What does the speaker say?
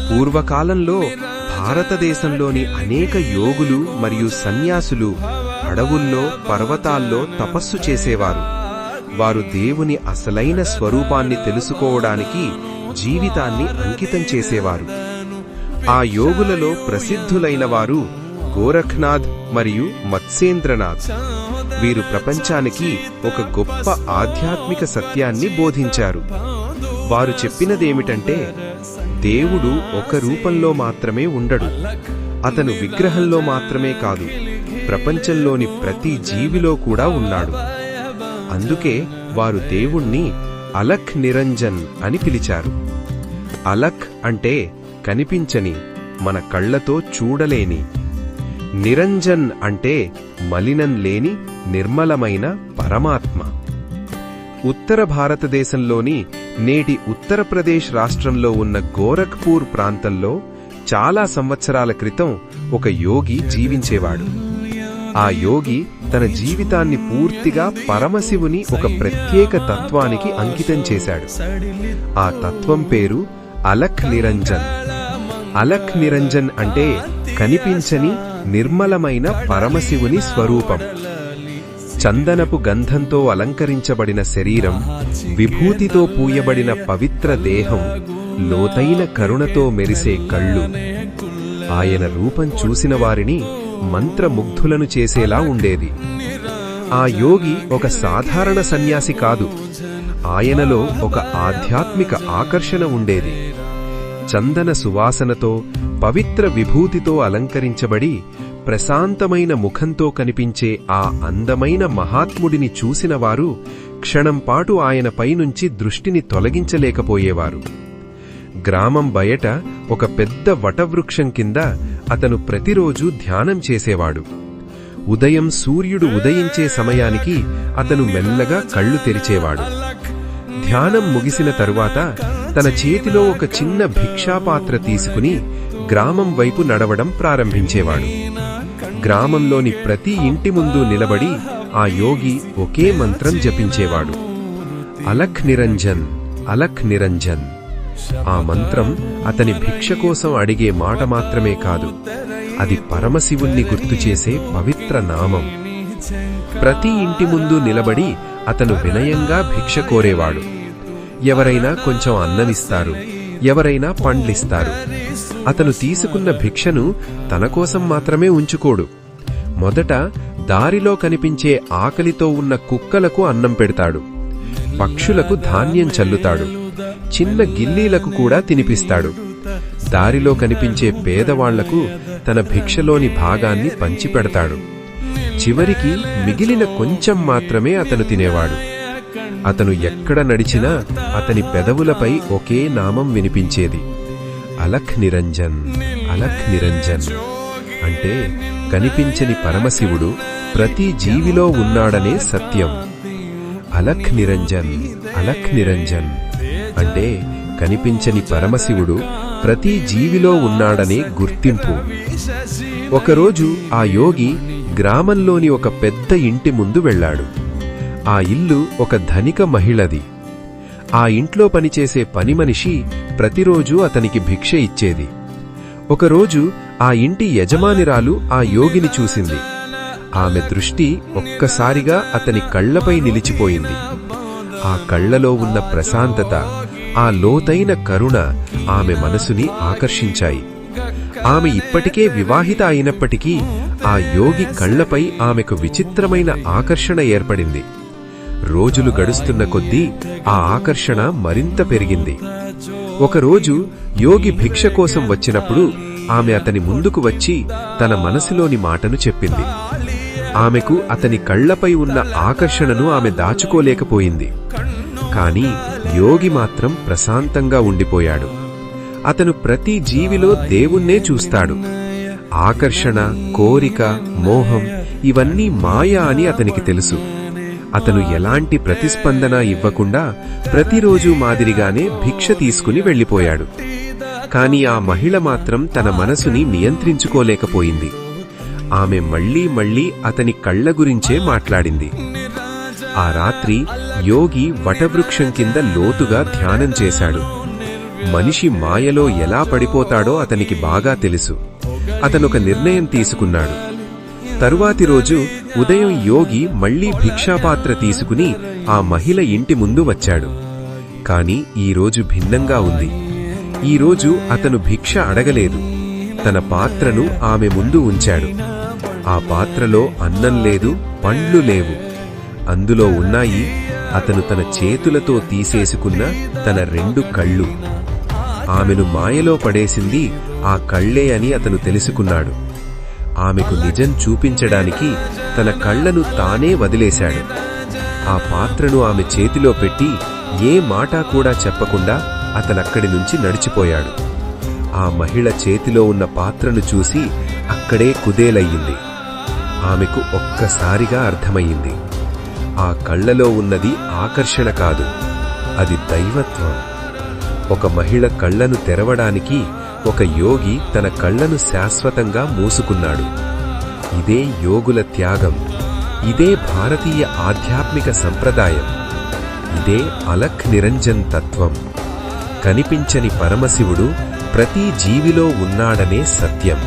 పూర్వకాలంలో భారతదేశంలోని అనేక యోగులు మరియు సన్యాసులు అడవుల్లో, పర్వతాల్లో తపస్సు చేసేవారు. వారు దేవుని అసలైన స్వరూపాన్ని తెలుసుకోవడానికి జీవితాన్ని అంకితం చేసేవారు. ఆ యోగులలో ప్రసిద్ధులైన వారు గోరఖ్నాథ్ మరియు మత్స్యేంద్రనాథ్. వీరు ప్రపంచానికి ఒక గొప్ప ఆధ్యాత్మిక సత్యాన్ని బోధించారు. వారు చెప్పినదేమిటంటే, దేవుడు ఒక రూపంలో మాత్రమే ఉండడు. అతను విగ్రహంలో మాత్రమే కాదు, ప్రపంచంలోని ప్రతి జీవిలో కూడా ఉన్నాడు. అందుకే వారు దేవుణ్ణి అలఖ్ నిరంజన్ అని పిలిచారు. అలఖ్ అంటే కనిపించని, మన కళ్లతో చూడలేని. నిరంజన్ అంటే మలినం లేని, నిర్మలమైన పరమాత్మ. ఉత్తర భారతదేశంలోని నేటి ఉత్తరప్రదేశ్ రాష్ట్రంలో ఉన్న గోరఖ్పూర్ ప్రాంతంలో చాలా సంవత్సరాల క్రితం ఒక యోగి జీవించేవాడు. ఆ యోగి తన జీవితాన్ని పూర్తిగా పరమశివుని ఒక ప్రత్యేక తత్వానికి అంకితం చేశాడు. ఆ తత్వం పేరు అలఖ్ నిరంజన్. అలఖ్ నిరంజన్ అంటే కనిపించని, నిర్మలమైన పరమశివుని స్వరూపం. చందనపు గంధంతో అలంకరించబడిన శరీరం, విభూతితో పూయబడిన పవిత్ర దేహం, లోతైన కరుణతో మెరిసే కళ్ళు. ఆయన రూపం చూసిన వారిని మంత్రముగ్ధులను చేసేలా ఉండేది. ఆ యోగి ఒక సాధారణ సన్యాసి కాదు. ఆయనలో ఒక ఆధ్యాత్మిక ఆకర్షణ ఉండేది. చందన సువాసనతో, పవిత్ర విభూతితో అలంకరించబడి ప్రశాంతమైన ముఖంతో కనిపించే ఆ అందమైన మహాత్ముడిని చూసినవారు క్షణంపాటు ఆయనపైనుంచి దృష్టిని తొలగించలేకపోయేవారు. గ్రామం బయట ఒక పెద్ద వటవృక్షం కింద అతను ప్రతిరోజూ ధ్యానం చేసేవాడు. ఉదయం సూర్యుడు ఉదయించే సమయానికి అతను మెల్లగా కళ్ళు తెరిచేవాడు. ధ్యానం ముగిసిన తరువాత తన చేతిలో ఒక చిన్న భిక్షాపాత్ర తీసుకుని గ్రామం వైపు నడవడం ప్రారంభించేవాడు. గ్రామంలోని ప్రతి ఇంటి ముందు నిలబడి ఆ యోగి ఒకే మంత్రం జపించేవాడు, అలఖ్ నిరంజన్, అలఖ్ నిరంజన్. ఆ మంత్రం అతని భిక్ష కోసం అడిగే మాట మాత్రమే కాదు, అది పరమశివుణ్ణి గుర్తుచేసే పవిత్ర నామం. ప్రతి ఇంటి ముందు నిలబడి అతను వినయంగా భిక్ష కోరేవాడు. ఎవరైనా కొంచెం అన్నమిస్తారు, ఎవరైనా పండ్లిస్తారు. అతను తీసుకున్న భిక్షను తన కోసం మాత్రమే ఉంచుకోడు. మొదట దారిలో కనిపించే ఆకలితో ఉన్న కుక్కలకు అన్నం పెడతాడు, పక్షులకు ధాన్యం చల్లుతాడు, చిన్న గిల్లీలకు కూడా తినిపిస్తాడు. దారిలో కనిపించే పేదవాళ్లకు తన భిక్షలోని భాగాన్ని పంచిపెడతాడు. చివరికి మిగిలిన కొంచెం మాత్రమే అతను తినేవాడు. అతను ఎక్కడ నడిచినా అతని పెదవులపై ఒకే నామం వినిపించేది, అలఖ్ నిరంజన్, అలఖ్ నిరంజన్. అంటే కనిపించని పరమశివుడు ప్రతి జీవిలో ఉన్నాడనే సత్యం. అలఖ్ నిరంజన్, అలఖ్ నిరంజన్ అంటే కనిపించని పరమశివుడు ప్రతి జీవిలో ఉన్నాడనే గుర్తింపు. ఒకరోజు ఆ యోగి గ్రామంలోని ఒక పెద్ద ఇంటి ముందు వెళ్లాడు. ఆ ఇల్లు ఒక ధనిక మహిళది. ఆ ఇంట్లో పనిచేసే పనిమనిషి ప్రతిరోజూ అతనికి భిక్ష ఇచ్చేది. ఒకరోజు ఆ ఇంటి యజమానిరాలు ఆ యోగిని చూసింది. ఆమె దృష్టి ఒక్కసారిగా అతని కళ్లపై నిలిచిపోయింది. ఆ కళ్లలో ఉన్న ప్రశాంతత, ఆ లోతైన కరుణ ఆమె మనసుని ఆకర్షించాయి. ఆమె ఇప్పటికే వివాహిత అయినప్పటికీ ఆ యోగి కళ్లపై ఆమెకు విచిత్రమైన ఆకర్షణ ఏర్పడింది. రోజులు గడుస్తున్న కొద్దీ ఆ ఆకర్షణ మరింత పెరిగింది. ఒకరోజు యోగి భిక్ష కోసం వచ్చినప్పుడు ఆమె అతని ముందుకు వచ్చి తన మనసులోని మాటను చెప్పింది. ఆమెకు అతని కళ్లపై ఉన్న ఆకర్షణను ఆమె దాచుకోలేకపోయింది. కాని యోగి మాత్రం ప్రశాంతంగా ఉండిపోయాడు. అతను ప్రతి జీవిలో దేవుణ్ణే చూస్తాడు. ఆకర్షణ, కోరిక, మోహం ఇవన్నీ మాయ అని అతనికి తెలుసు. అతను ఎలాంటి ప్రతిస్పందన ఇవ్వకుండా ప్రతిరోజూ మాదిరిగానే భిక్ష తీసుకుని వెళ్లిపోయాడు. కాని ఆ మహిళ మాత్రం తన మనసుని నియంత్రించుకోలేకపోయింది. ఆమె మళ్లీ మళ్లీ అతని కళ్ల గురించే మాట్లాడింది. ఆ రాత్రి యోగి వటవృక్షం కింద లోతుగా ధ్యానం చేశాడు. మనిషి మాయలో ఎలా పడిపోతాడో అతనికి బాగా తెలుసు. అతనొక నిర్ణయం తీసుకున్నాడు. తరువాతి రోజు ఉదయం యోగి మళ్లీ భిక్షాపాత్ర తీసుకుని ఆ మహిళ ఇంటి ముందు వచ్చాడు. కాని ఈరోజు భిన్నంగా ఉంది. ఈరోజు అతను భిక్ష అడగలేదు. తన పాత్రను ఆమె ముందు ఉంచాడు. ఆ పాత్రలో అన్నం లేదు, పండ్లు లేవు. అందులో ఉన్నాయి అతను తన చేతులతో తీసేసుకున్న తన 2 కళ్ళు. ఆమెను మాయలో పడేసింది ఆ కళ్ళే అని అతను తెలుసుకున్నాడు. ఆమెకు నిజం చూపించడానికి తన కళ్లను తానే వదిలేశాడు. ఆ పాత్రను ఆమె చేతిలో పెట్టి ఏ మాట కూడా చెప్పకుండా అతనక్కడి నుంచి నడిచిపోయాడు. ఆ మహిళ చేతిలో ఉన్న పాత్రను చూసి అక్కడే కుదేలయ్యింది. ఆమెకు ఒక్కసారిగా అర్థమయ్యింది. ఆ కళ్లలో ఉన్నది ఆకర్షణ కాదు, అది దైవత్వం. ఒక మహిళ కళ్లను తెరవడానికి ఒక యోగి తన కళ్లను శాశ్వతంగా మూసుకున్నాడు. ఇదే యోగుల త్యాగం. ఇదే భారతీయ ఆధ్యాత్మిక సంప్రదాయం. ఇదే అలక్ నిరంజన్ తత్వం. కనిపించని పరమశివుడు ప్రతి జీవిలో ఉన్నాడనే సత్యం.